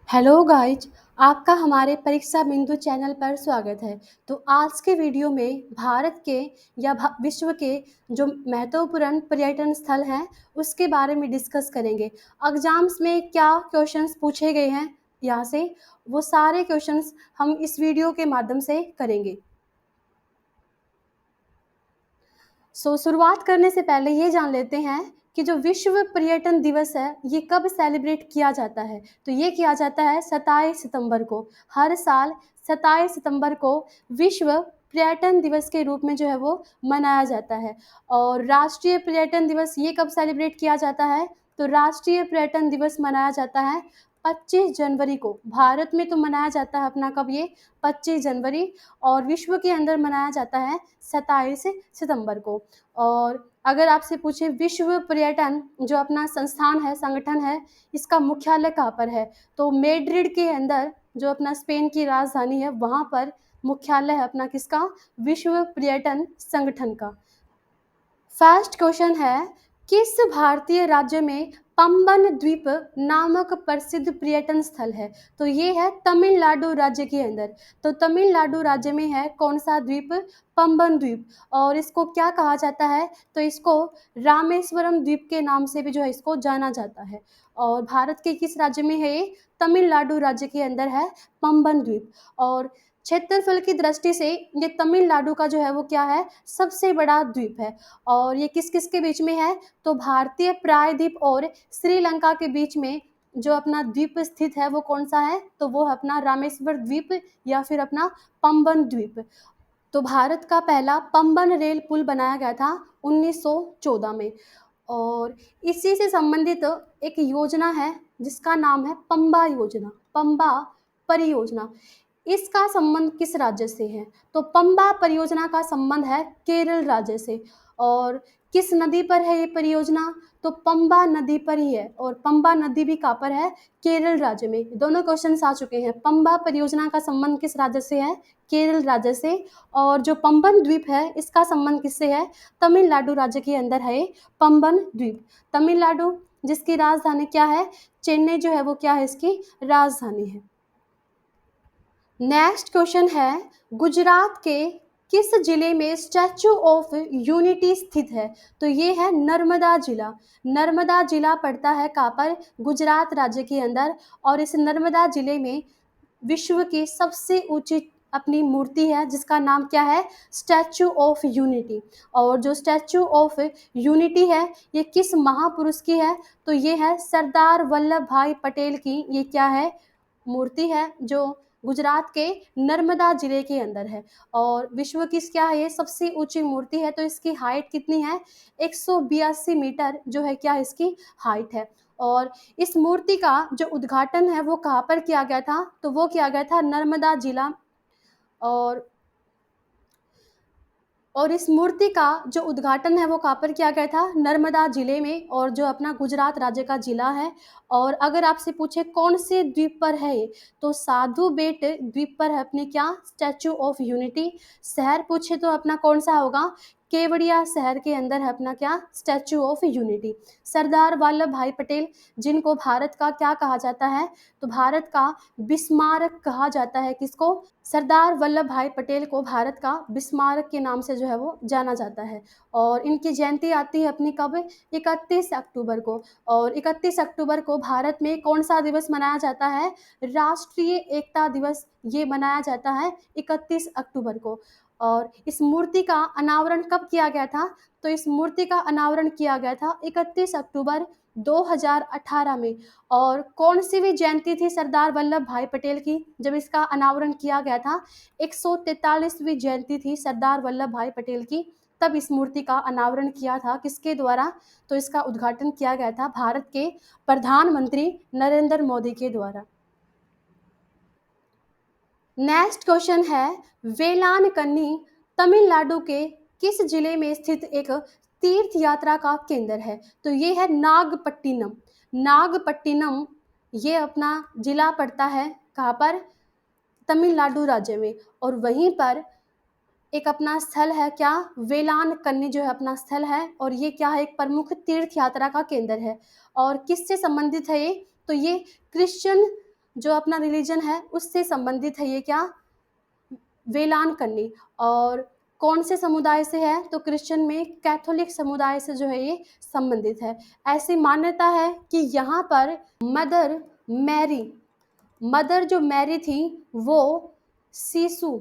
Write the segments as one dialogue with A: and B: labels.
A: Hello guys, आपका हमारे परीक्षा बिंदु चैनल पर स्वागत है। तो आज के वीडियो में भारत के या विश्व के जो महत्वपूर्ण पर्यटन स्थल हैं उसके बारे में डिस्कस करेंगे। एग्जाम्स में क्या क्वेश्चंस पूछे गए हैं यहाँ से, वो सारे क्वेश्चंस हम इस वीडियो के माध्यम से करेंगे। शुरुआत करने से पहले ये जान लेते हैं कि जो विश्व पर्यटन दिवस है ये कब सेलिब्रेट किया जाता है। तो ये किया जाता है 27 सितंबर को। हर साल 27 सितंबर को विश्व पर्यटन दिवस के रूप में जो है वो मनाया जाता है। और राष्ट्रीय पर्यटन दिवस ये कब सेलिब्रेट किया जाता है, तो राष्ट्रीय पर्यटन दिवस मनाया जाता है 25 जनवरी को। भारत में तो मनाया जाता है अपना कब, ये 25 जनवरी, और विश्व के अंदर मनाया जाता है 27 सितंबर को। और अगर आपसे पूछे विश्व पर्यटन जो अपना संस्थान है, संगठन है, इसका मुख्यालय कहाँ पर है, तो मैड्रिड के अंदर, जो अपना स्पेन की राजधानी है, वहाँ पर मुख्यालय है अपना किसका, विश्व पर्यटन संगठन का। फर्स्ट क्वेश्चन है, किस भारतीय राज्य में पंबन द्वीप नामक प्रसिद्ध पर्यटन स्थल है। तो ये है तमिलनाडु राज्य के अंदर। तो तमिलनाडु राज्य में है कौन सा द्वीप, पंबन द्वीप। और इसको क्या कहा जाता है, तो इसको रामेश्वरम द्वीप के नाम से भी जो है इसको जाना जाता है। और भारत के किस राज्य में है ये, तमिलनाडु राज्य के अंदर है पंबन द्वीप। और क्षेत्रफल की दृष्टि से ये तमिलनाडु का जो है वो क्या है, सबसे बड़ा द्वीप है। और ये किस किस के बीच में है, तो भारतीय प्रायद्वीप और श्रीलंका के बीच में जो अपना द्वीप स्थित है वो कौन सा है, तो वो है अपना रामेश्वर द्वीप या फिर अपना पंबन द्वीप। तो भारत का पहला पंबन रेल पुल बनाया गया था 1914 में। और इसी से संबंधित एक योजना है जिसका नाम है पंबा योजना, पंबा परियोजना। इसका संबंध किस राज्य से है, तो पंबा परियोजना का संबंध है केरल राज्य से। और किस नदी पर है ये परियोजना, तो पंबा नदी पर ही है। और पंबा नदी भी कहाँ पर है, केरल राज्य में। दोनों क्वेश्चन आ चुके हैं। पंबा परियोजना का संबंध किस राज्य से है, केरल राज्य से। और जो पंबन द्वीप है इसका संबंध किससे है, तमिलनाडु राज्य के अंदर है पंबन द्वीप। तमिलनाडु जिसकी राजधानी क्या है, चेन्नई जो है वो क्या है, इसकी राजधानी है। नेक्स्ट क्वेश्चन है, गुजरात के किस जिले में स्टैचू ऑफ यूनिटी स्थित है। तो ये है नर्मदा जिला। नर्मदा जिला पड़ता है कहाँ पर, गुजरात राज्य के अंदर। और इस नर्मदा जिले में विश्व की सबसे ऊंची अपनी मूर्ति है जिसका नाम क्या है, स्टैचू ऑफ यूनिटी। और जो स्टैचू ऑफ यूनिटी है ये किस महापुरुष की है, तो ये है सरदार वल्लभ भाई पटेल की। ये क्या है, मूर्ति है जो गुजरात के नर्मदा जिले के अंदर है। और विश्व की क्या है, ये सबसे ऊंची मूर्ति है। तो इसकी हाइट कितनी है, 182 मीटर जो है क्या इसकी हाइट है। और इस मूर्ति का जो उद्घाटन है वो कहाँ पर किया गया था, तो वो किया गया था नर्मदा जिला। और इस मूर्ति का जो उद्घाटन है वो कहाँ पर किया गया था, नर्मदा जिले में, और जो अपना गुजरात राज्य का जिला है। और अगर आपसे पूछे कौन से द्वीप पर है ये, तो साधु बेट द्वीप पर है अपने क्या, स्टैचू ऑफ यूनिटी। शहर पूछे तो अपना कौन सा होगा, केवड़िया शहर के अंदर है अपना क्या, statue of unity. Sardar Vallabh भाई पटेल जिनको भारत का क्या कहा जाता है, तो भारत का बिस्मारक कहा जाता है। किसको, सरदार वल्लभ भाई पटेल को भारत का बिस्मारक के नाम से जो है वो जाना जाता है। और इनकी जयंती आती है अपनी कब, 31 अक्टूबर को। और 31 अक्टूबर को भारत में कौन सा दिवस मनाया जाता है, राष्ट्रीय एकता दिवस ये मनाया जाता है 31 अक्टूबर को। और इस मूर्ति का अनावरण कब किया गया था, तो इस मूर्ति का अनावरण किया गया था 31 अक्टूबर 2018 में। और कौन सी भी जयंती थी सरदार वल्लभ भाई पटेल की जब इसका अनावरण किया गया था, 143वीं जयंती थी सरदार वल्लभ भाई पटेल की। तब इस मूर्ति का अनावरण किया था किसके द्वारा, तो इसका उद्घाटन किया गया था भारत के प्रधानमंत्री नरेंद्र मोदी के द्वारा। नेक्स्ट क्वेश्चन है, वेलानकन्नी तमिलनाडु के किस जिले में स्थित एक तीर्थ यात्रा का केंद्र है, तो ये है नागपट्टिनम। नागपट्टिनम ये अपना जिला पड़ता है कहाँ पर, तमिलनाडु राज्य में। और वहीं पर एक अपना स्थल है क्या, वेलानकन्नी जो है अपना स्थल है। और ये क्या है, एक प्रमुख तीर्थ यात्रा का केंद्र है। और किससे संबंधित है ये, तो ये क्रिश्चियन जो अपना रिलीजन है उससे संबंधित है ये क्या, वेलान करनी। और कौन से समुदाय से है, तो क्रिश्चियन में कैथोलिक समुदाय से जो है ये संबंधित है। ऐसी मान्यता है कि यहाँ पर मदर मैरी, मदर जो मैरी थी वो सीसु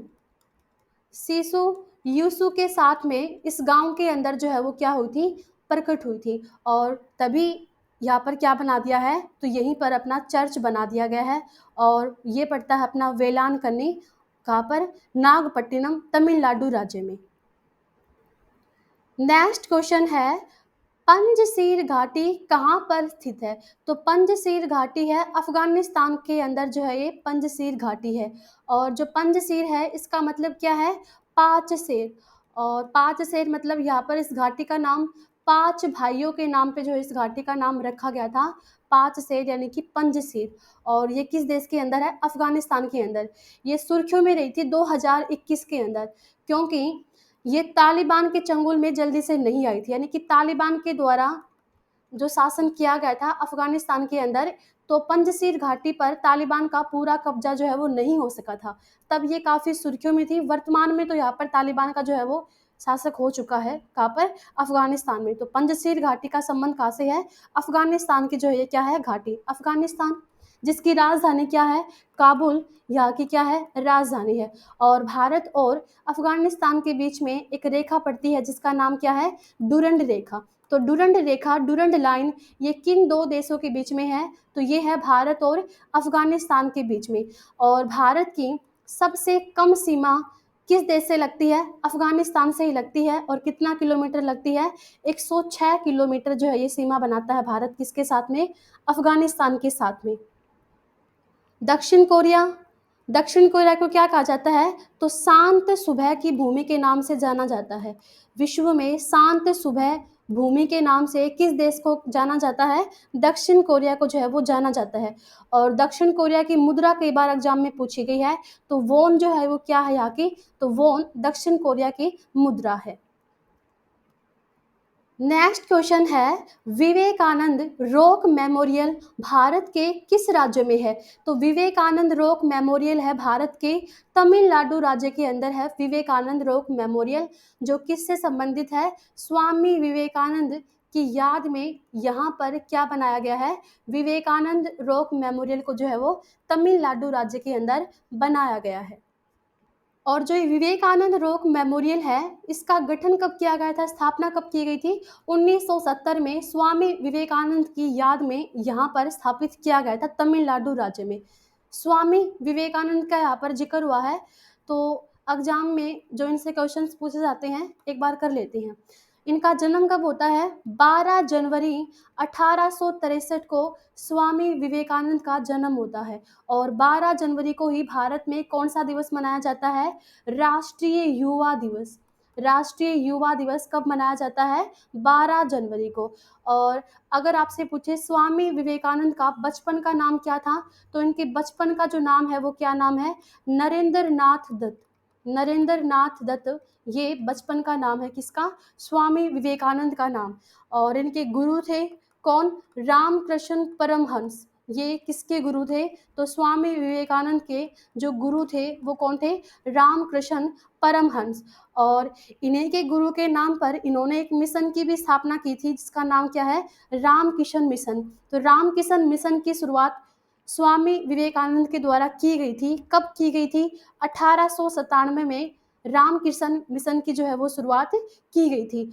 A: सीसु यूसु के साथ में इस गांव के अंदर जो है वो क्या हुई थी, प्रकट हुई थी। और तभी यहाँ पर क्या बना दिया है, तो यहीं पर अपना चर्च बना दिया गया है। और ये पड़ता है अपना वेलान कन्नी, कहाँ पर, नागपट्टिनम, तमिलनाडु राज्य में। नेक्स्ट क्वेश्चन है, पंजशीर घाटी कहाँ पर स्थित है, तो पंजशीर घाटी है अफगानिस्तान के अंदर जो है ये पंजशीर घाटी है। और जो पंजशीर है इसका मतलब क्या है, पांच शेर। और पांच शेर मतलब यहाँ पर इस घाटी का नाम पांच भाइयों के नाम पे जो है इस घाटी का नाम रखा गया था, पांच शेर यानी कि पंजशीर। और ये किस देश के अंदर है, अफगानिस्तान के अंदर। ये सुर्खियों में रही थी 2021 के अंदर, क्योंकि ये तालिबान के चंगुल में जल्दी से नहीं आई थी, यानी कि तालिबान के द्वारा जो शासन किया गया था अफगानिस्तान के अंदर, तो पंजशीर घाटी पर तालिबान का पूरा कब्जा जो है वो नहीं हो सका था, तब ये काफ़ी सुर्खियों में थी। वर्तमान में तो यहाँ पर तालिबान का जो है वो शासक हो चुका है, कहाँ पर, अफगानिस्तान में। तो पंजशीर घाटी का संबंध कहाँ से है, अफगानिस्तान की जो है ये क्या है, घाटी, अफगानिस्तान, जिसकी राजधानी क्या है, काबुल, यहाँ की क्या है, राजधानी है। और भारत और अफगानिस्तान के बीच में एक रेखा पड़ती है जिसका नाम क्या है, डुरंड रेखा। तो डुरंड रेखा, डुरंड लाइन, ये किन दो देशों के बीच में है, तो ये है भारत और अफगानिस्तान के बीच में। और भारत की सबसे कम सीमा किस देश से लगती है, अफगानिस्तान से ही लगती है। और कितना किलोमीटर लगती है, 106 किलोमीटर जो है ये सीमा बनाता है भारत किसके साथ में, अफगानिस्तान के साथ में। दक्षिण कोरिया, दक्षिण कोरिया को क्या कहा जाता है, तो शांत सुबह की भूमि के नाम से जाना जाता है। विश्व में शांत सुबह भूमि के नाम से किस देश को जाना जाता है, दक्षिण कोरिया को जो है वो जाना जाता है। और दक्षिण कोरिया की मुद्रा कई बार एग्जाम में पूछी गई है, तो वोन जो है वो क्या है यहाँ की, तो वोन दक्षिण कोरिया की मुद्रा है। नेक्स्ट क्वेश्चन है, विवेकानंद रॉक मेमोरियल भारत के किस राज्य में है, तो विवेकानंद रॉक मेमोरियल है भारत के तमिलनाडु राज्य के अंदर है विवेकानंद रॉक मेमोरियल, जो किससे संबंधित है, स्वामी विवेकानंद की याद में यहाँ पर क्या बनाया गया है, विवेकानंद रॉक मेमोरियल को जो है वो तमिलनाडु राज्य के अंदर बनाया गया है। और जो ये विवेकानंद रॉक मेमोरियल है इसका गठन कब किया गया था, स्थापना कब की गई थी, 1970 में स्वामी विवेकानंद की याद में यहाँ पर स्थापित किया गया था तमिलनाडु राज्य में। स्वामी विवेकानंद का यहाँ पर जिक्र हुआ है, तो एग्जाम में जो इनसे क्वेश्चंस पूछे जाते हैं एक बार कर लेते हैं। इनका जन्म कब होता है, 12 जनवरी 1863 को स्वामी विवेकानंद का जन्म होता है। और 12 जनवरी को ही भारत में कौन सा दिवस मनाया जाता है, राष्ट्रीय युवा दिवस। राष्ट्रीय युवा दिवस कब मनाया जाता है, 12 जनवरी को। और अगर आपसे पूछे स्वामी विवेकानंद का बचपन का नाम क्या था, तो इनके बचपन का जो नाम है वो क्या नाम है, नरेंद्र नाथ दत्त। नरेंद्र नाथ दत्त ये बचपन का नाम है किसका, स्वामी विवेकानंद का नाम। और इनके गुरु थे कौन, रामकृष्ण परमहंस। ये किसके गुरु थे, तो स्वामी विवेकानंद के जो गुरु थे वो कौन थे, रामकृष्ण परमहंस। और इन्हीं के गुरु के नाम पर इन्होंने एक मिशन की भी स्थापना की थी जिसका नाम क्या है, रामकिशन मिशन। तो रामकिशन मिशन की शुरुआत स्वामी विवेकानंद के द्वारा की गई थी, कब की गई थी, 1897 में रामकिशन मिशन की जो है वो शुरुआत की गई थी।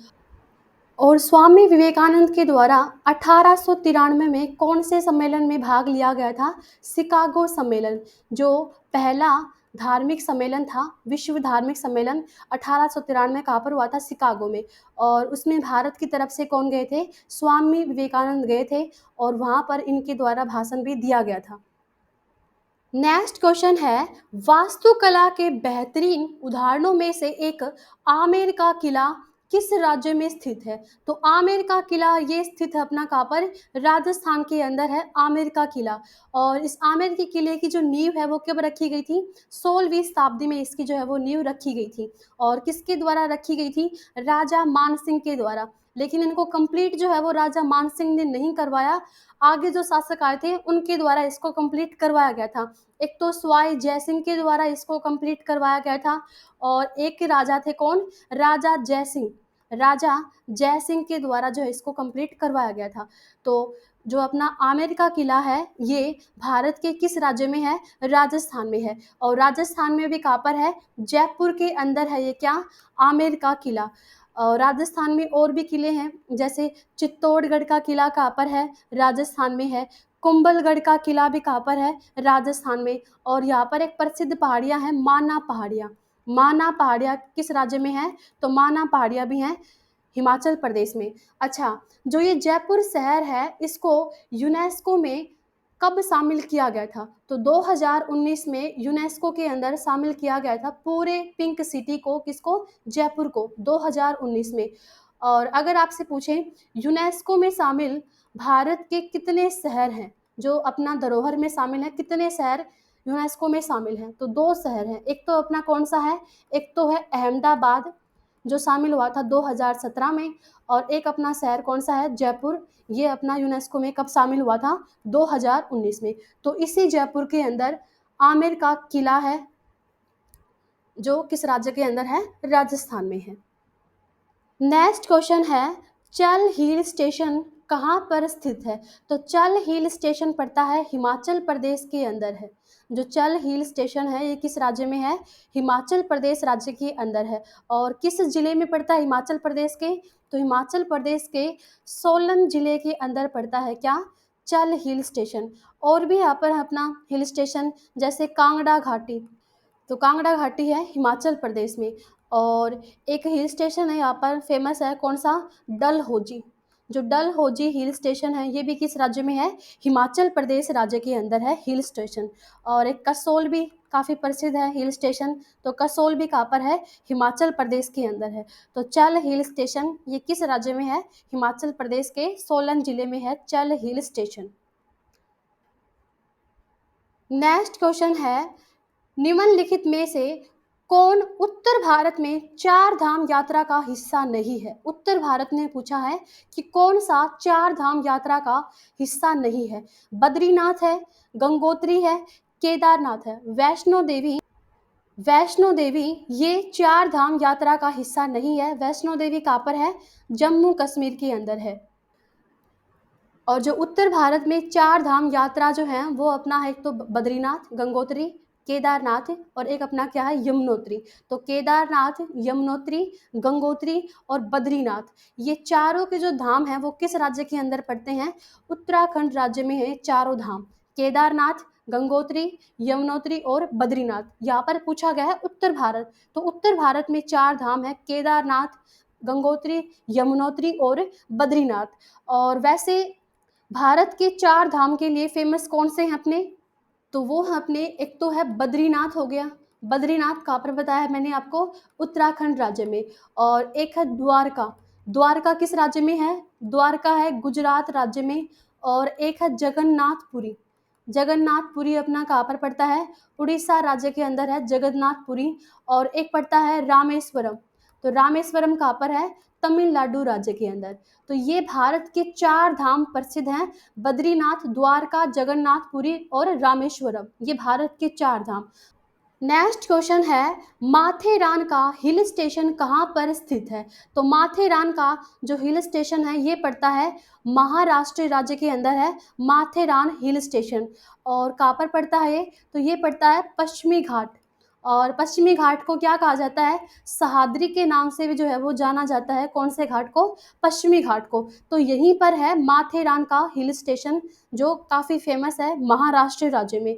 A: और स्वामी विवेकानंद के द्वारा 1893 में कौन से सम्मेलन में भाग लिया गया था, शिकागो सम्मेलन, जो पहला धार्मिक सम्मेलन था, विश्व धार्मिक सम्मेलन 1893 कहाँ पर हुआ था, शिकागो में। और उसमें भारत की तरफ से कौन गए थे, स्वामी विवेकानंद गए थे, और वहाँ पर इनके द्वारा भाषण भी दिया गया था। नेक्स्ट क्वेश्चन है, वास्तुकला के बेहतरीन उदाहरणों में से एक आमेर का किला किस राज्य में स्थित है, तो आमेर का किला ये स्थित है अपना कहाँ पर, राजस्थान के अंदर है आमेर का किला। और इस आमेर के किले की जो नींव है वो कब रखी गई थी, 16वीं शताब्दी में इसकी जो है वो नींव रखी गई थी। और किसके द्वारा रखी गई थी, राजा मान सिंह के द्वारा। लेकिन इनको कंप्लीट जो है वो राजा मान सिंह ने नहीं करवाया, आगे जो शासक आए थे उनके द्वारा इसको कंप्लीट करवाया गया था। एक तो सवाई जयसिंह के द्वारा इसको कंप्लीट करवाया गया था, और एक राजा थे कौन, राजा जयसिंह, राजा जयसिंह के द्वारा जो है इसको कंप्लीट करवाया गया था। तो जो अपना आमेर का किला है ये भारत के किस राज्य में है, राजस्थान में है, और राजस्थान में भी कहाँ पर है, जयपुर के अंदर है ये क्या, आमेर का किला। और राजस्थान में और भी किले हैं, जैसे चित्तौड़गढ़ का किला कहाँ पर है, राजस्थान में है। कुंभलगढ़ का किला भी कहाँ पर है, राजस्थान में। और यहाँ पर एक प्रसिद्ध पहाड़ियाँ हैं, माना पहाड़ियाँ। माना पहाड़ियाँ किस राज्य में है, तो माना पहाड़ियाँ भी हैं हिमाचल प्रदेश में। अच्छा, जो ये जयपुर शहर है इसको यूनेस्को में कब शामिल किया गया था, तो 2019 में यूनेस्को के अंदर शामिल किया गया था पूरे पिंक सिटी को, किसको, जयपुर को, 2019 में। और अगर आपसे पूछें यूनेस्को में शामिल भारत के कितने शहर हैं जो अपना धरोहर में शामिल हैं, कितने शहर यूनेस्को में शामिल हैं, तो 2 शहर हैं। एक तो अपना कौन सा है, एक तो है अहमदाबाद जो शामिल हुआ था 2017 में, और एक अपना शहर कौन सा है, जयपुर, ये अपना यूनेस्को में कब शामिल हुआ था, 2019 में। तो इसी जयपुर के अंदर आमेर का किला है जो किस राज्य के अंदर है, राजस्थान में है। नेक्स्ट क्वेश्चन है, चल हिल स्टेशन कहाँ पर स्थित है, तो चल हिल स्टेशन पड़ता है हिमाचल प्रदेश के अंदर है। जो चल हिल स्टेशन है ये किस राज्य में है, हिमाचल प्रदेश राज्य के अंदर है। और किस जिले में पड़ता है हिमाचल प्रदेश के, तो हिमाचल प्रदेश के सोलन जिले के अंदर पड़ता है क्या, चल हिल स्टेशन। और भी यहाँ पर अपना हिल स्टेशन जैसे कांगड़ा घाटी, तो कांगड़ा घाटी है हिमाचल प्रदेश में। और एक हिल स्टेशन है यहाँ पर फेमस है, कौन सा, डलहौजी। जो डलहौजी हिल स्टेशन है ये भी किस राज्य में है, हिमाचल प्रदेश राज्य के अंदर है हिल स्टेशन। और एक कसोल भी काफ़ी प्रसिद्ध है हिल स्टेशन, तो कसोल भी कहाँ पर है, हिमाचल प्रदेश के अंदर है। तो चल हिल स्टेशन ये किस राज्य में है, हिमाचल प्रदेश के सोलन जिले में है चल हिल स्टेशन। नेक्स्ट क्वेश्चन है, निम्नलिखित में से कौन उत्तर भारत में 4 धाम यात्रा का हिस्सा नहीं है। उत्तर भारत ने पूछा है कि कौन सा 4 धाम यात्रा का हिस्सा नहीं है। बद्रीनाथ है, गंगोत्री है, केदारनाथ है, वैष्णो देवी ये 4 धाम यात्रा का हिस्सा नहीं है। वैष्णो देवी कहाँ पर है, जम्मू कश्मीर के अंदर है। और जो उत्तर भारत में 4 धाम यात्रा जो है वो अपना है, एक तो बद्रीनाथ, गंगोत्री, केदारनाथ, और एक अपना क्या है, यमुनोत्री। तो केदारनाथ, यमुनोत्री, गंगोत्री और बद्रीनाथ ये चारों के जो धाम हैं वो किस राज्य के अंदर पड़ते हैं, उत्तराखंड राज्य में है चारों धाम, केदारनाथ, गंगोत्री, यमुनोत्री और बद्रीनाथ। यहाँ पर पूछा गया है उत्तर भारत, तो उत्तर भारत में 4 धाम है, केदारनाथ, गंगोत्री, यमुनोत्री और बद्रीनाथ। और वैसे भारत के 4 धाम के लिए फेमस कौन से हैं अपने, तो वो हैं अपने, एक तो है बद्रीनाथ हो गया, बद्रीनाथ कहाँ पर बताया है मैंने आपको, उत्तराखंड राज्य में। और एक है द्वारका, द्वारका किस राज्य में है, द्वारका है गुजरात राज्य में। और एक है जगन्नाथपुरी, जगन्नाथपुरी अपना कहाँ पर पड़ता है, उड़ीसा राज्य के अंदर है जगन्नाथपुरी। और एक पड़ता है रामेश्वरम, तो रामेश्वरम कहाँ पर है, तमिलनाडु राज्य के अंदर। तो ये भारत के 4 धाम प्रसिद्ध हैं, बद्रीनाथ, द्वारका, जगन्नाथपुरी और रामेश्वरम, ये भारत के 4 धाम। नेक्स्ट क्वेश्चन है, माथेरान का हिल स्टेशन कहाँ पर स्थित है, तो माथेरान का जो हिल स्टेशन है ये पड़ता है महाराष्ट्र राज्य के अंदर है, माथेरान हिल स्टेशन। और कहाँ पर पड़ता है ये, तो ये पड़ता है पश्चिमी घाट। और पश्चिमी घाट को क्या कहा जाता है, सह्याद्री के नाम से भी जो है वो जाना जाता है, कौन से घाट को, पश्चिमी घाट को। तो यहीं पर है माथेरान का हिल स्टेशन जो काफ़ी फेमस है महाराष्ट्र राज्य में।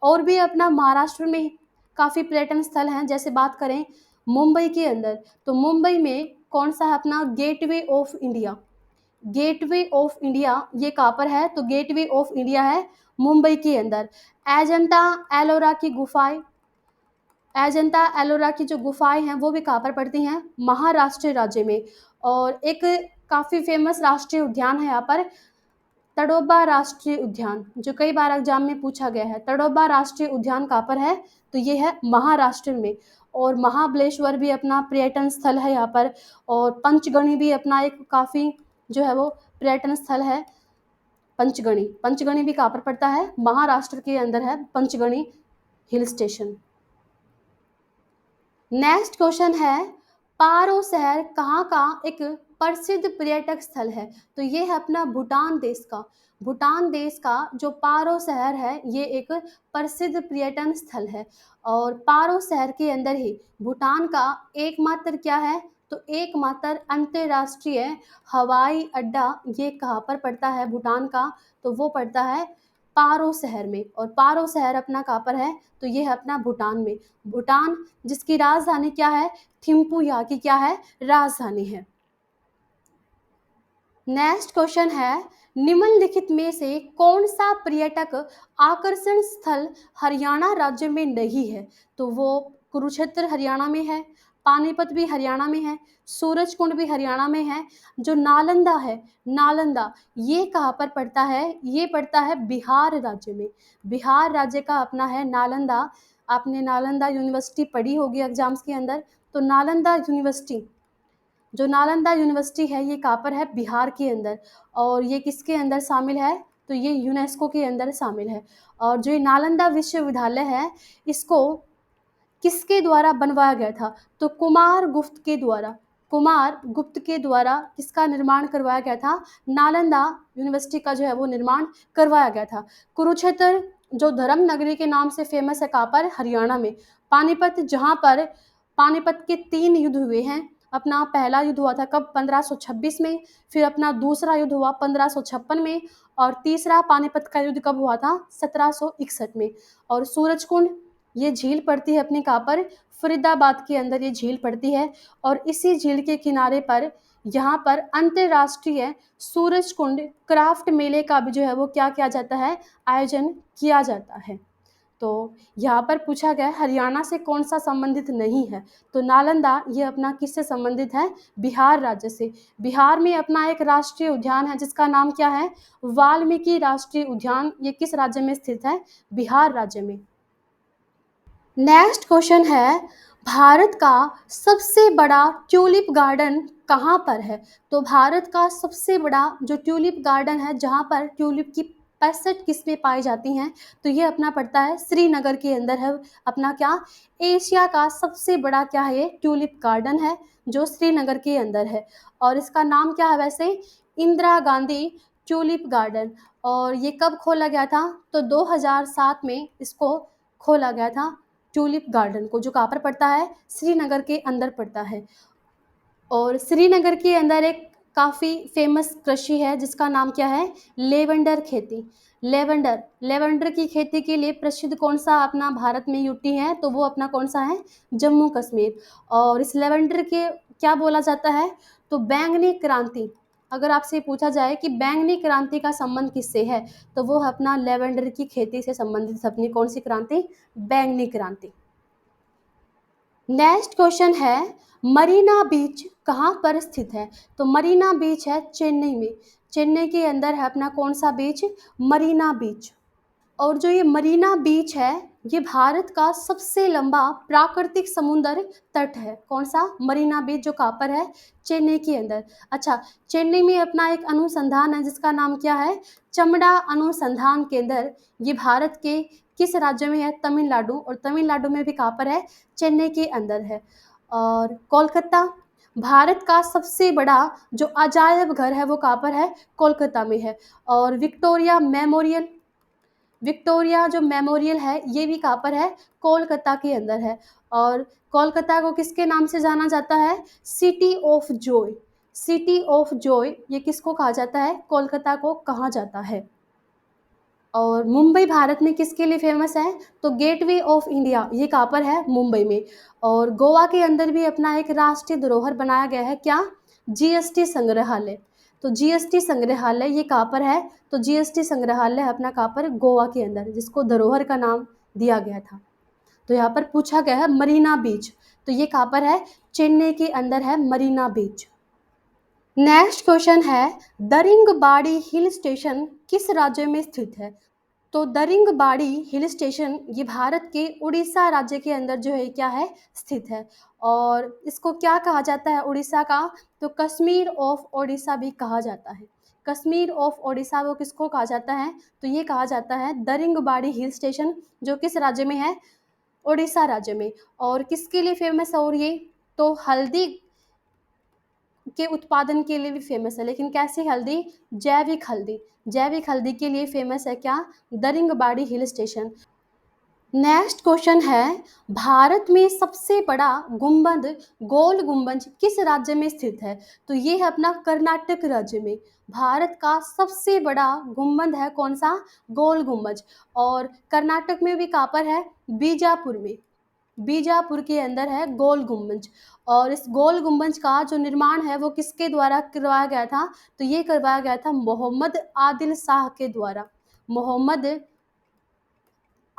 A: और भी अपना महाराष्ट्र में काफ़ी पर्यटन स्थल हैं, जैसे बात करें मुंबई के अंदर, तो मुंबई में कौन सा है अपना, gateway of India, gateway of India ये कहाँ पर है, तो गेटवे ऑफ इंडिया है मुंबई के अंदर। अजंता एलोरा की गुफाएं, अजंता एलोरा की जो गुफाएं हैं वो भी कहाँ पर पड़ती हैं, महाराष्ट्र राज्य में। और एक काफ़ी फेमस राष्ट्रीय उद्यान है यहाँ पर, तड़ोबा राष्ट्रीय उद्यान, जो कई बार एग्जाम में पूछा गया है। तड़ोबा राष्ट्रीय उद्यान कहाँ पर है, तो ये है महाराष्ट्र में। और महाबलेश्वर भी अपना पर्यटन स्थल है यहाँ पर, और पंचगणी भी अपना एक काफ़ी जो है वो पर्यटन स्थल है। पंचगणी भी कहाँ पर पड़ता है? महाराष्ट्र के अंदर है Panchgani hill station. Next question है, पारो शहर कहाँ का एक प्रसिद्ध पर्यटक स्थल है? तो ये है अपना भूटान देश का जो पारो शहर है ये एक प्रसिद्ध पर्यटन स्थल है। और पारो शहर के अंदर ही भूटान का एकमात्र क्या है? तो एकमात्र अंतर्राष्ट्रीय हवाई अड्डा ये कहाँ पर पड़ता है भूटान का? तो वो पड़ता है पारो शहर में। और पारो शहर अपना कहाँ पर है? तो ये है अपना भूटान में। भूटान जिसकी राजधानी क्या है? थिम्पू यहाँ की क्या है? राजधानी है। नेक्स्ट क्वेश्चन है, निम्नलिखित में से कौन सा पर्यटक आकर्षण स्थल हरियाणा राज्य में नहीं है? तो वो कुरुक्षेत्र हरियाणा में है, पानीपत भी हरियाणा में है, सूरजकुंड भी हरियाणा में है। जो नालंदा है, नालंदा ये कहाँ पर पड़ता है? ये पड़ता है बिहार राज्य में। बिहार राज्य का अपना है नालंदा। आपने नालंदा यूनिवर्सिटी पढ़ी होगी एग्जाम्स के अंदर। तो नालंदा यूनिवर्सिटी, जो नालंदा यूनिवर्सिटी है ये कहाँ पर है? बिहार के अंदर। और ये किसके अंदर शामिल है? तो ये यूनेस्को के अंदर शामिल है। और जो ये नालंदा विश्वविद्यालय है इसको किसके द्वारा बनवाया गया था? तो कुमार गुप्त के द्वारा किसका निर्माण करवाया गया था? नालंदा यूनिवर्सिटी का जो है वो निर्माण करवाया गया था। कुरुक्षेत्र जो धर्म नगरी के नाम से फेमस है कहाँ पर? हरियाणा में। पानीपत, जहाँ पर पानीपत के 3 युद्ध हुए हैं। अपना पहला युद्ध हुआ था कब? 1526 में। फिर अपना दूसरा युद्ध हुआ 1556 में। और तीसरा पानीपत का युद्ध कब हुआ था? 1761 में। और सूरजकुंड ये झील पड़ती है अपने कहाँ पर? फरीदाबाद के अंदर ये झील पड़ती है। और इसी झील के किनारे पर यहाँ पर अंतर्राष्ट्रीय सूरजकुंड क्राफ्ट मेले का भी जो है वो क्या किया जाता है? आयोजन किया जाता है। तो यहाँ पर पूछा गया हरियाणा से कौन सा संबंधित नहीं है? तो नालंदा ये अपना किससे संबंधित है? बिहार राज्य से। बिहार में अपना एक राष्ट्रीय उद्यान है जिसका नाम क्या है? वाल्मीकि राष्ट्रीय उद्यान। ये किस राज्य में स्थित है? बिहार राज्य में। नेक्स्ट क्वेश्चन है, भारत का सबसे बड़ा ट्यूलिप गार्डन कहाँ पर है? तो भारत का सबसे बड़ा जो ट्यूलिप गार्डन है जहाँ पर ट्यूलिप की 65 किस्में पाई जाती हैं तो ये अपना पड़ता है श्रीनगर के अंदर है। अपना क्या? एशिया का सबसे बड़ा क्या है? ये ट्यूलिप गार्डन है जो श्रीनगर के अंदर है। और इसका नाम क्या है वैसे? Indira Gandhi tulip garden. और ये कब खोला गया था? तो 2007 में इसको खोला गया था ट्यूलिप गार्डन को, जो कहाँ पर पड़ता है? श्रीनगर के अंदर पड़ता है। और श्रीनगर के अंदर एक काफ़ी फेमस कृषि है जिसका नाम क्या है? लेवेंडर खेती। लेवेंडर की खेती के लिए प्रसिद्ध कौन सा अपना भारत में यूटी है? तो वो अपना कौन सा है? जम्मू कश्मीर। और इस लेवेंडर के क्या बोला जाता है? तो बैंगनी क्रांति। अगर आपसे पूछा जाए कि बैंगनी क्रांति का संबंध किससे है तो वो है अपना लेवेंडर की खेती से संबंधित अपनी कौन सी क्रांति? बैंगनी क्रांति। नेक्स्ट क्वेश्चन है, मरीना बीच कहाँ पर स्थित है? तो मरीना बीच है चेन्नई में। चेन्नई के अंदर है अपना कौन सा बीच? मरीना बीच। और जो ये मरीना बीच है ये भारत का सबसे लंबा प्राकृतिक समुद्र तट है। कौन सा? मरीना बीच, जो कहाँ पर है? चेन्नई के अंदर। अच्छा, चेन्नई में अपना एक अनुसंधान है जिसका नाम क्या है? चमड़ा अनुसंधान केंद्र। ये भारत के किस राज्य में है? तमिलनाडु। और तमिलनाडु में भी कहाँ पर है? चेन्नई के अंदर है। और कोलकाता, भारत का सबसे बड़ा जो अजायब घर है वो कहाँ पर है? कोलकाता में है। और विक्टोरिया जो मेमोरियल है ये भी कहाँ पर है? कोलकाता के अंदर है। और कोलकाता को किसके नाम से जाना जाता है? City of Joy. City of Joy ये किसको कहा जाता है? कोलकाता को कहा जाता है। और मुंबई भारत में किसके लिए फेमस है? तो गेटवे ऑफ इंडिया ये कहाँ पर है? मुंबई में। और गोवा के अंदर भी अपना एक राष्ट्रीय धरोहर बनाया गया है, क्या? जीएसटी संग्रहालय। तो जीएसटी संग्रहालय ये कहाँ पर है? तो जीएसटी संग्रहालय अपना कहाँ पर? गोवा के अंदर, जिसको धरोहर का नाम दिया गया था। तो यहाँ पर पूछा गया है मरीना बीच, तो ये कहाँ पर है? चेन्नई के अंदर है मरीना बीच। नेक्स्ट क्वेश्चन है, दरिंगबाड़ी हिल स्टेशन किस राज्य में स्थित है? तो दरिंगबाड़ी हिल स्टेशन ये भारत के उड़ीसा राज्य के अंदर जो है क्या है स्थित है। और इसको क्या कहा जाता है उड़ीसा का, तो कश्मीर ऑफ ओडिशा भी कहा जाता है। कश्मीर ऑफ ओडिशा वो किसको कहा जाता है, तो ये कहा जाता है दरिंगबाड़ी हिल स्टेशन, जो किस राज्य में है, उड़ीसा राज्य में। और किसके लिए फेमस है, और ये तो हल्दी के उत्पादन के लिए भी फेमस है। लेकिन कैसी हल्दी, जैविक हल्दी, जैविक हल्दी के लिए फेमस है क्या, Daringbadi hill station. Next question है, भारत में सबसे बड़ा गुंबद, गोल गुंबज किस राज्य में स्थित है, तो ये है अपना कर्नाटक राज्य में। भारत का सबसे बड़ा गुंबद है कौन सा, गोल गुंबज। और कर्नाटक में भी कहाँ पर है, बीजापुर में, बीजापुर के अंदर है गोल गुंबज। और इस गोल गुंबज का जो निर्माण है वो किसके द्वारा करवाया गया था, तो ये करवाया गया था मोहम्मद आदिल शाह के द्वारा। मोहम्मद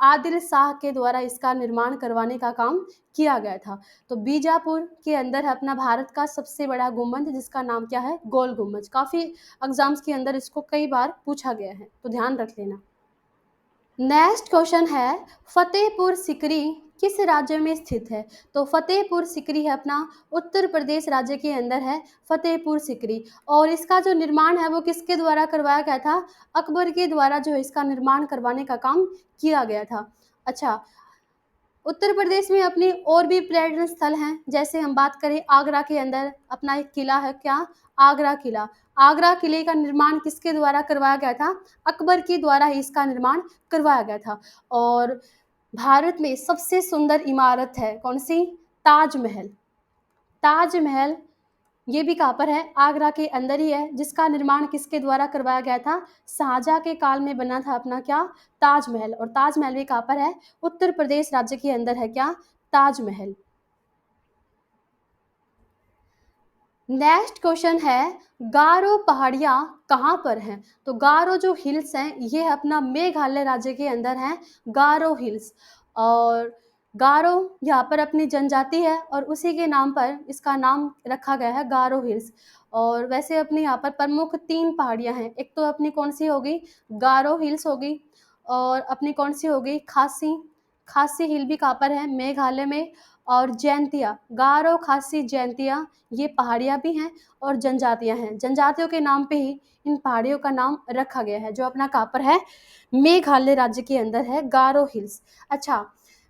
A: आदिल शाह के द्वारा इसका निर्माण करवाने का काम किया गया था। तो बीजापुर के अंदर है अपना भारत का सबसे बड़ा गुंबद, जिसका नाम क्या है, गोल गुंबज। काफ़ी एग्जाम्स के अंदर इसको कई बार पूछा गया है, तो ध्यान रख लेना। नेक्स्ट क्वेश्चन है, फतेहपुर सिकरी किस राज्य में स्थित है, तो फतेहपुर सिकरी है अपना उत्तर प्रदेश राज्य के अंदर है फतेहपुर सिकरी। और इसका जो निर्माण है वो किसके द्वारा करवाया गया था, अकबर के द्वारा जो है इसका निर्माण करवाने का काम किया गया था। अच्छा, उत्तर प्रदेश में अपनी और भी पर्यटन स्थल हैं, जैसे हम बात करें आगरा के अंदर अपना एक किला है क्या, आगरा किला। आगरा किले का निर्माण किसके द्वारा करवाया गया था, अकबर के द्वारा ही इसका निर्माण करवाया गया था। और भारत में सबसे सुंदर इमारत है कौन सी, ताजमहल। ताजमहल ये भी कहाँ पर है, आगरा के अंदर ही है, जिसका निर्माण किसके द्वारा करवाया गया था, शाहजहाँ के काल में बना था अपना क्या, ताजमहल। और ताजमहल भी कहाँ पर है, उत्तर प्रदेश राज्य के अंदर है क्या, ताजमहल। नेक्स्ट क्वेश्चन है, गारो पहाड़ियाँ कहाँ पर हैं, तो गारो जो हिल्स हैं ये अपना मेघालय राज्य के अंदर हैं, गारो हिल्स। और गारो यहाँ पर अपनी जनजाति है और उसी के नाम पर इसका नाम रखा गया है गारो हिल्स। और वैसे अपने यहाँ पर प्रमुख 3 पहाड़ियाँ हैं, एक तो अपनी कौन सी होगी, गारो हिल्स होगी, और अपनी कौन सी होगी, खासी, खासी हिल भी कहाँ पर है, मेघालय में। और जैंतिया, गारो, खासी, जैंतिया ये पहाड़ियाँ भी हैं और जनजातियाँ हैं। जनजातियों के नाम पे ही इन पहाड़ियों का नाम रखा गया है, जो अपना कहाँ पर है, मेघालय राज्य के अंदर है गारो हिल्स। अच्छा,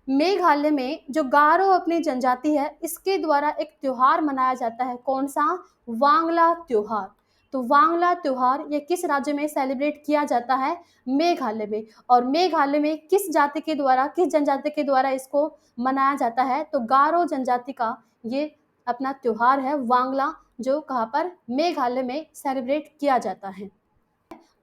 A: मेघालय में जो गारो अपनी जनजाति है इसके द्वारा एक त्योहार मनाया जाता है, कौन सा, वांगला त्योहार। तो वांगला त्योहार ये किस राज्य में सेलिब्रेट किया जाता है, मेघालय में। और मेघालय में किस जाति के द्वारा, किस जनजाति के द्वारा इसको मनाया जाता है, तो गारो जनजाति का ये अपना त्योहार है वांगला, जो कहाँ पर, मेघालय में सेलिब्रेट किया जाता है।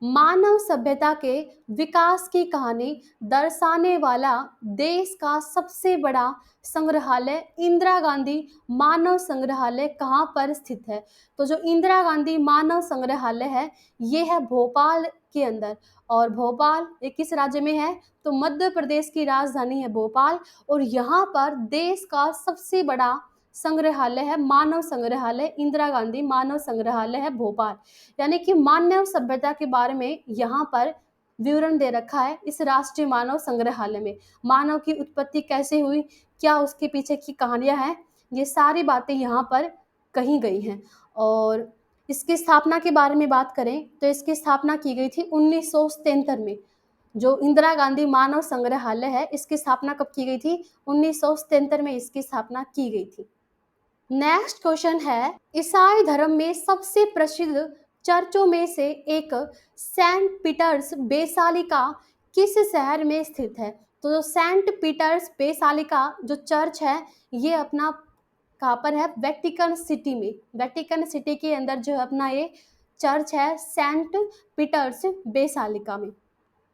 A: मानव सभ्यता के विकास की कहानी दर्शाने वाला देश का सबसे बड़ा संग्रहालय इंदिरा गांधी मानव संग्रहालय कहाँ पर स्थित है, तो जो इंदिरा गांधी मानव संग्रहालय है ये है भोपाल के अंदर। और भोपाल ये किस राज्य में है, तो मध्य प्रदेश की राजधानी है भोपाल। और यहाँ पर देश का सबसे बड़ा संग्रहालय है, मानव संग्रहालय, इंदिरा गांधी मानव संग्रहालय है भोपाल। यानी कि मानव सभ्यता के बारे में यहाँ पर विवरण दे रखा है इस राष्ट्रीय मानव संग्रहालय में। मानव की उत्पत्ति कैसे हुई, क्या उसके पीछे की कहानियां हैं, ये सारी बातें यहाँ पर कही गई हैं। और इसकी स्थापना के बारे में बात करें तो इसकी स्थापना की गई थी 1973 में। जो इंदिरा गांधी मानव संग्रहालय है इसकी स्थापना कब की गई थी, 1973 में इसकी स्थापना की गई थी। नेक्स्ट क्वेश्चन है, ईसाई धर्म में सबसे प्रसिद्ध चर्चों में से एक सेंट पीटर्स बेसालिका किस शहर में स्थित है, तो जो सेंट पीटर्स बेसालिका जो चर्च है ये अपना कहाँ पर है, वेटिकन सिटी में। वेटिकन सिटी के अंदर जो है अपना ये चर्च है सेंट पीटर्स बेसालिका में।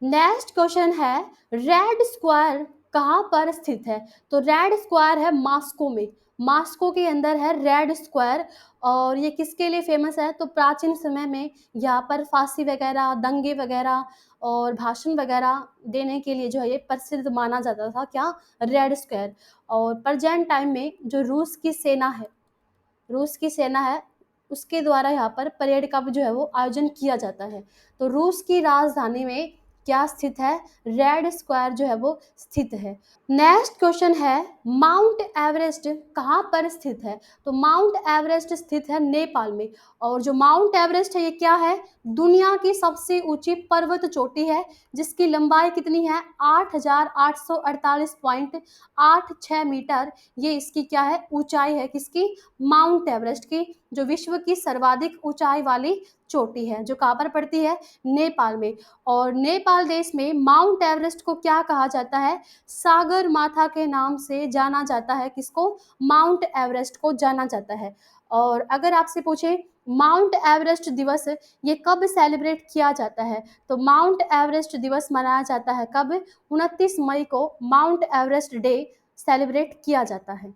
A: नेक्स्ट क्वेश्चन है, रेड स्क्वायर कहाँ पर स्थित है, तो रेड स्क्वायर है मास्को में। मास्को के अंदर है रेड स्क्वायर। और ये किसके लिए फेमस है, तो प्राचीन समय में यहाँ पर फांसी वगैरह, दंगे वगैरह और भाषण वगैरह देने के लिए जो है ये प्रसिद्ध माना जाता था क्या, रेड स्क्वायर। और प्रेजेंट टाइम में जो रूस की सेना है, रूस की सेना है उसके द्वारा यहाँ पर परेड का भी जो है वो आयोजन किया जाता है। तो रूस की राजधानी में क्या स्थित है, रेड स्क्वायर जो है वो स्थित है। नेक्स्ट क्वेश्चन है माउंट एवरेस्ट कहाँ पर स्थित है। तो माउंट एवरेस्ट स्थित है नेपाल में। और जो माउंट एवरेस्ट है ये क्या है, दुनिया की सबसे ऊंची पर्वत चोटी है, जिसकी लंबाई कितनी है 8,848.86 मीटर। ये इसकी क्या है, ऊंचाई है, किसकी, माउंट एवरेस्ट की, जो विश्व की सर्वाधिक ऊंचाई वाली चोटी है, जो कहाँ पर पड़ती है, नेपाल में। और नेपाल देश में माउंट एवरेस्ट को क्या कहा जाता है, सागर माथा के नाम से जाना जाता है। किसको, माउंट एवरेस्ट को जाना जाता है। और अगर आपसे पूछे माउंट एवरेस्ट दिवस ये कब सेलिब्रेट किया जाता है, तो माउंट एवरेस्ट दिवस मनाया जाता है कब, 29 मई को माउंट एवरेस्ट डे सेलिब्रेट किया जाता है।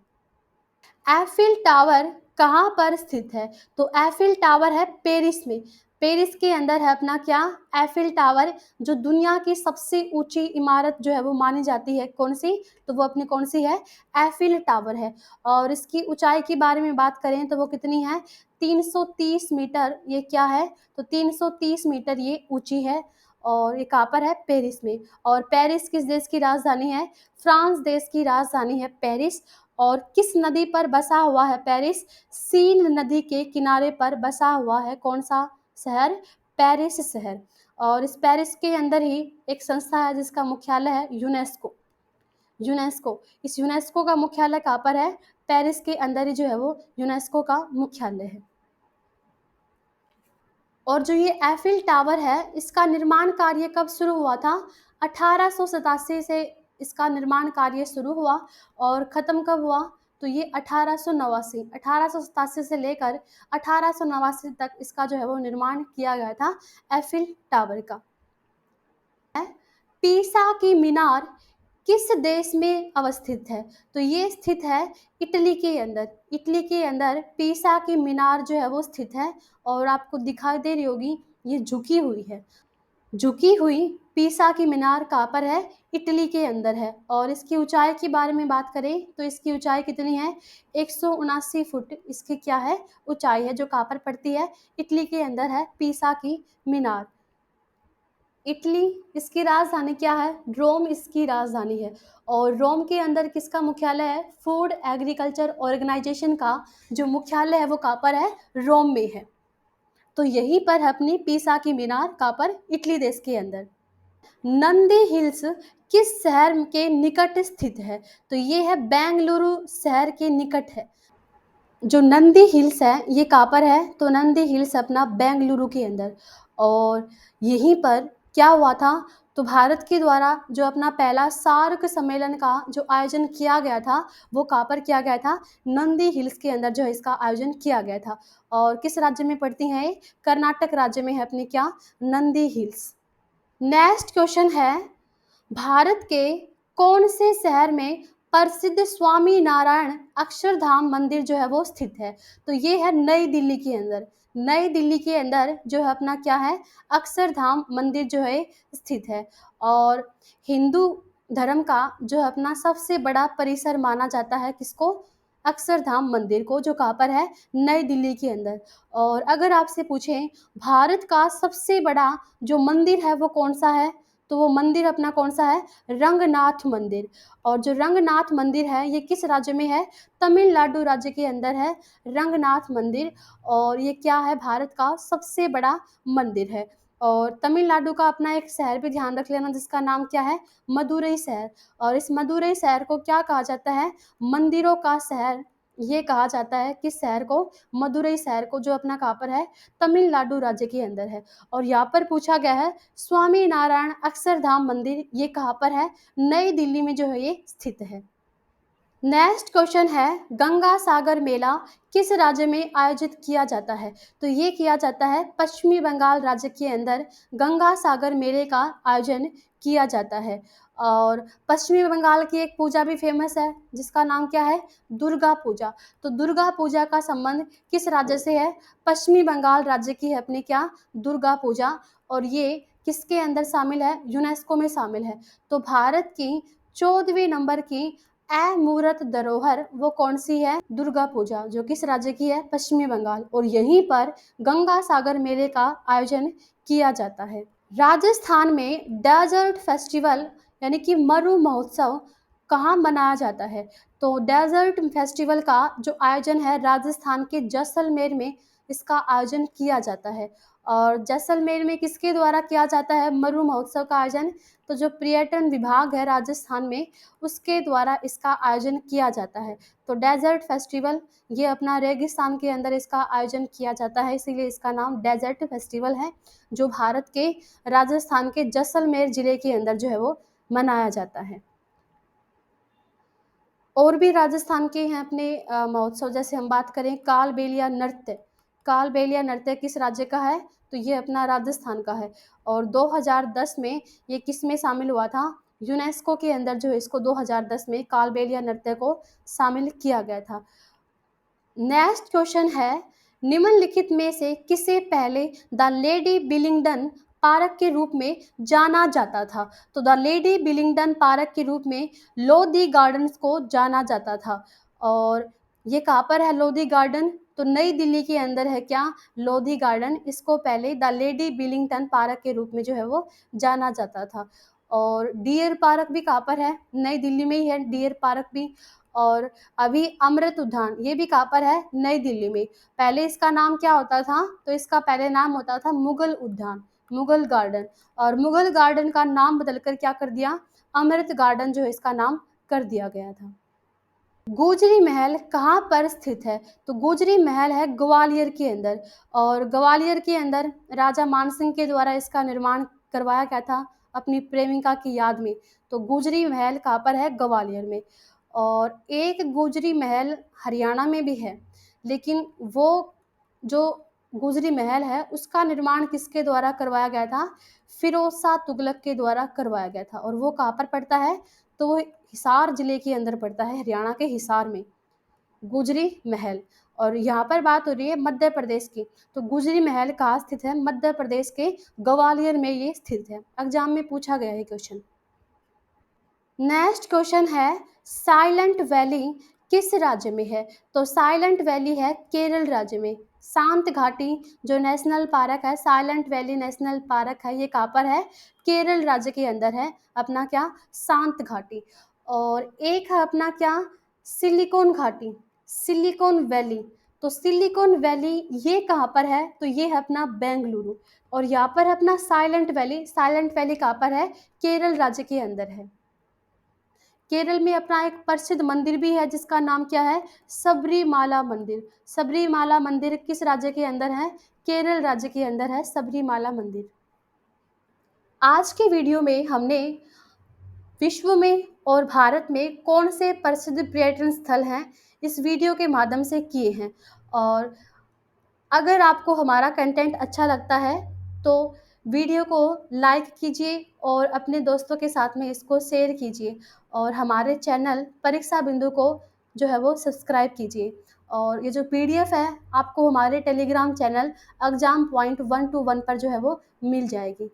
A: एफिल टावर कहाँ पर स्थित है, तो एफिल टावर है पेरिस में। पेरिस के अंदर है अपना क्या, एफिल टावर, जो दुनिया की सबसे ऊंची इमारत जो है वो मानी जाती है, कौन सी, तो वो अपनी कौन सी है, एफिल टावर है। और इसकी ऊंचाई के बारे में बात करें तो वो कितनी है, 330 मीटर। ये क्या है, तो 330 मीटर ये ऊंची है। और ये कहाँ पर है, पेरिस में। और पेरिस किस देश की राजधानी है, फ्रांस देश की राजधानी है पेरिस। और किस नदी पर बसा हुआ है पेरिस, सीन नदी के किनारे पर बसा हुआ है कौन सा शहर, पेरिस शहर। और इस पेरिस के अंदर ही एक संस्था है जिसका मुख्यालय है यूनेस्को। यूनेस्को, इस यूनेस्को का मुख्यालय कहाँ पर है, पेरिस के अंदर ही जो है वो यूनेस्को का मुख्यालय है। और जो ये एफिल टावर है इसका निर्माण कार्य कब शुरू हुआ था, 1887 से इसका निर्माण कार्य शुरू हुआ। और ख़त्म कब हुआ, तो ये 1887 से लेकर 1889 तक इसका जो है वो निर्माण किया गया था, एफिल टावर का। पीसा की मीनार किस देश में अवस्थित है, तो ये स्थित है इटली के अंदर। इटली के अंदर पीसा की मीनार जो है वो स्थित है। और आपको दिखाई दे रही होगी ये झुकी हुई है, झुकी हुई पीसा की मीनार कहाँ पर है, इटली के अंदर है। और इसकी ऊंचाई के बारे में बात करें तो इसकी ऊंचाई कितनी है, 179 फुट इसकी क्या है, ऊंचाई है, जो कहाँ पर पड़ती है, इटली के अंदर है पीसा की मीनार। इटली, इसकी राजधानी क्या है, रोम इसकी राजधानी है। और रोम के अंदर किसका मुख्यालय है, फूड एग्रीकल्चर ऑर्गेनाइजेशन का जो मुख्यालय है वो कहाँ पर है, रोम में है। तो यहीं पर है अपनी पीसा की मीनार, कहाँ पर, इटली देश के अंदर। नंदी हिल्स किस शहर के निकट स्थित है, तो ये है बेंगलुरु शहर के निकट है। जो नंदी हिल्स है ये कहाँ पर है, तो नंदी हिल्स अपना बेंगलुरु के अंदर। और यहीं पर क्या हुआ था, तो भारत के द्वारा जो अपना पहला सार्क सम्मेलन का जो आयोजन किया गया था वो कहाँ पर किया गया था, नंदी हिल्स के अंदर जो है इसका आयोजन किया गया था। और किस राज्य में पड़ती है ये, कर्नाटक राज्य में है अपनी क्या, नंदी हिल्स। नेक्स्ट क्वेश्चन है भारत के कौन से शहर में प्रसिद्ध स्वामी नारायण अक्षरधाम मंदिर जो है वो स्थित है, तो ये है नई दिल्ली के अंदर। नई दिल्ली के अंदर जो है अपना क्या है, अक्षरधाम मंदिर जो है स्थित है। और हिंदू धर्म का जो है अपना सबसे बड़ा परिसर माना जाता है किसको, अक्षरधाम मंदिर को, जो कहाँ पर है, नई दिल्ली के अंदर। और अगर आपसे पूछें भारत का सबसे बड़ा जो मंदिर है वो कौन सा है, तो वो मंदिर अपना कौन सा है, रंगनाथ मंदिर। और जो रंगनाथ मंदिर है ये किस राज्य में है, तमिलनाडु राज्य के अंदर है रंगनाथ मंदिर। और ये क्या है, भारत का सबसे बड़ा मंदिर है। और तमिलनाडु का अपना एक शहर भी ध्यान रख लेना जिसका नाम क्या है, मदुरई शहर। और इस मदुरई शहर को क्या कहा जाता है, मंदिरों का शहर, ये कहा जाता है किस शहर को, मदुरई शहर को, जो अपना कहाँ पर है, तमिलनाडु राज्य के अंदर है। और यहाँ पर पूछा गया है स्वामी नारायण अक्षरधाम मंदिर ये कहाँ पर है, नई दिल्ली में जो है ये स्थित है। नेक्स्ट क्वेश्चन है गंगा सागर मेला किस राज्य में आयोजित किया जाता है, तो ये किया जाता है पश्चिमी बंगाल राज्य के अंदर गंगा सागर मेले का आयोजन किया जाता है। और पश्चिमी बंगाल की एक पूजा भी फेमस है जिसका नाम क्या है, दुर्गा पूजा। तो दुर्गा पूजा का संबंध किस राज्य से है, पश्चिमी बंगाल राज्य की है अपनी क्या, दुर्गा पूजा। और ये किसके अंदर शामिल है, यूनेस्को में शामिल है। तो भारत की 14वीं नंबर की अमूर्त धरोहर वो कौन सी है, दुर्गा पूजा, जो किस राज्य की है, पश्चिमी बंगाल। और यहीं पर गंगा सागर मेले का आयोजन किया जाता है। राजस्थान में डेजर्ट फेस्टिवल यानी कि मरु महोत्सव कहाँ मनाया जाता है? तो डेजर्ट फेस्टिवल का जो आयोजन है राजस्थान के जैसलमेर में इसका आयोजन किया जाता है। और जैसलमेर में किसके द्वारा किया जाता है मरु महोत्सव का आयोजन? तो जो पर्यटन विभाग है राजस्थान में उसके द्वारा इसका आयोजन किया जाता है। तो डेजर्ट फेस्टिवल ये अपना रेगिस्तान के अंदर इसका आयोजन किया जाता है, इसीलिए इसका नाम डेजर्ट फेस्टिवल है, जो भारत के राजस्थान के जैसलमेर जिले के अंदर जो है वो मनाया जाता है। और भी राजस्थान के हैं अपने महोत्सव, जैसे हम बात करें कालबेलिया नृत्य। कालबेलिया नृत्य किस राज्य का है? तो ये अपना राजस्थान का है। और 2010 में ये किस में शामिल हुआ था? यूनेस्को के अंदर जो है इसको 2010 में कालबेलिया नृत्य को शामिल किया गया था। नेक्स्ट क्वेश्चन है, निम्नलिखित में से किसे पहले द लेडी बिलिंगडन पार्क के रूप में जाना जाता था? तो द लेडी बिलिंगडन पार्क के रूप में लोधी गार्डन्स को जाना जाता था। और ये कहाँ पर है लोधी गार्डन? तो नई दिल्ली के अंदर है क्या लोधी गार्डन। इसको पहले द लेडी बिलिंगटन पार्क के रूप में जो है वो जाना जाता था। और डियर पार्क भी कहाँ पर है? नई दिल्ली में ही है डियर पार्क भी। और अभी अमृत उद्यान ये भी कहाँ पर है? नई दिल्ली में। पहले इसका नाम क्या होता था? तो इसका पहले नाम होता था मुगल उद्यान, मुगल गार्डन। और मुगल गार्डन का नाम बदलकर क्या कर दिया? अमृत गार्डन जो है इसका नाम कर दिया गया था। गुजरी महल कहाँ पर स्थित है? तो गुजरी महल है ग्वालियर के अंदर। और ग्वालियर के अंदर राजा मानसिंह के द्वारा इसका निर्माण करवाया गया था अपनी प्रेमिका की याद में। तो गुजरी महल कहाँ पर है? ग्वालियर में। और एक गुजरी महल हरियाणा में भी है, लेकिन वो जो गुजरी महल है उसका निर्माण किसके द्वारा करवाया गया था? फिरोज शाह तुगलक के द्वारा करवाया गया था। और वो कहाँ पर पड़ता है? तो वो हिसार जिले के अंदर पड़ता है, हरियाणा के हिसार में गुजरी महल। और यहाँ पर बात हो रही है मध्य प्रदेश की, तो गुजरी महल कहाँ स्थित है? मध्य प्रदेश के ग्वालियर में ये स्थित है। एग्जाम में पूछा गया है क्वेश्चन। नेक्स्ट क्वेश्चन है, साइलेंट वैली किस राज्य में है? तो साइलेंट वैली है केरल राज्य में। शांत घाटी जो नेशनल पार्क है, साइलेंट वैली नेशनल पार्क है, ये कहाँ पर है? केरल राज्य के अंदर है अपना क्या? शांत घाटी। और एक है अपना क्या? सिलिकॉन घाटी, सिलिकॉन वैली। तो सिलिकॉन वैली ये कहाँ पर है? तो ये है अपना बेंगलुरु। और यहाँ पर है अपना साइलेंट वैली, साइलेंट वैली कहाँ पर है? केरल राज्य के अंदर है। केरल में अपना एक प्रसिद्ध मंदिर भी है जिसका नाम क्या है? सबरीमाला मंदिर। सबरीमाला मंदिर किस राज्य के अंदर है? केरल राज्य के अंदर है सबरीमाला मंदिर। आज के वीडियो में हमने विश्व में और भारत में कौन से प्रसिद्ध पर्यटन स्थल हैं इस वीडियो के माध्यम से किए हैं। और अगर आपको हमारा कंटेंट अच्छा लगता है तो वीडियो को लाइक कीजिए और अपने दोस्तों के साथ में इसको शेयर कीजिए। और हमारे चैनल परीक्षा बिंदु को जो है वो सब्सक्राइब कीजिए। और ये जो पीडीएफ है आपको हमारे टेलीग्राम चैनल एग्जाम पॉइंट 121 पर जो है वो मिल जाएगी।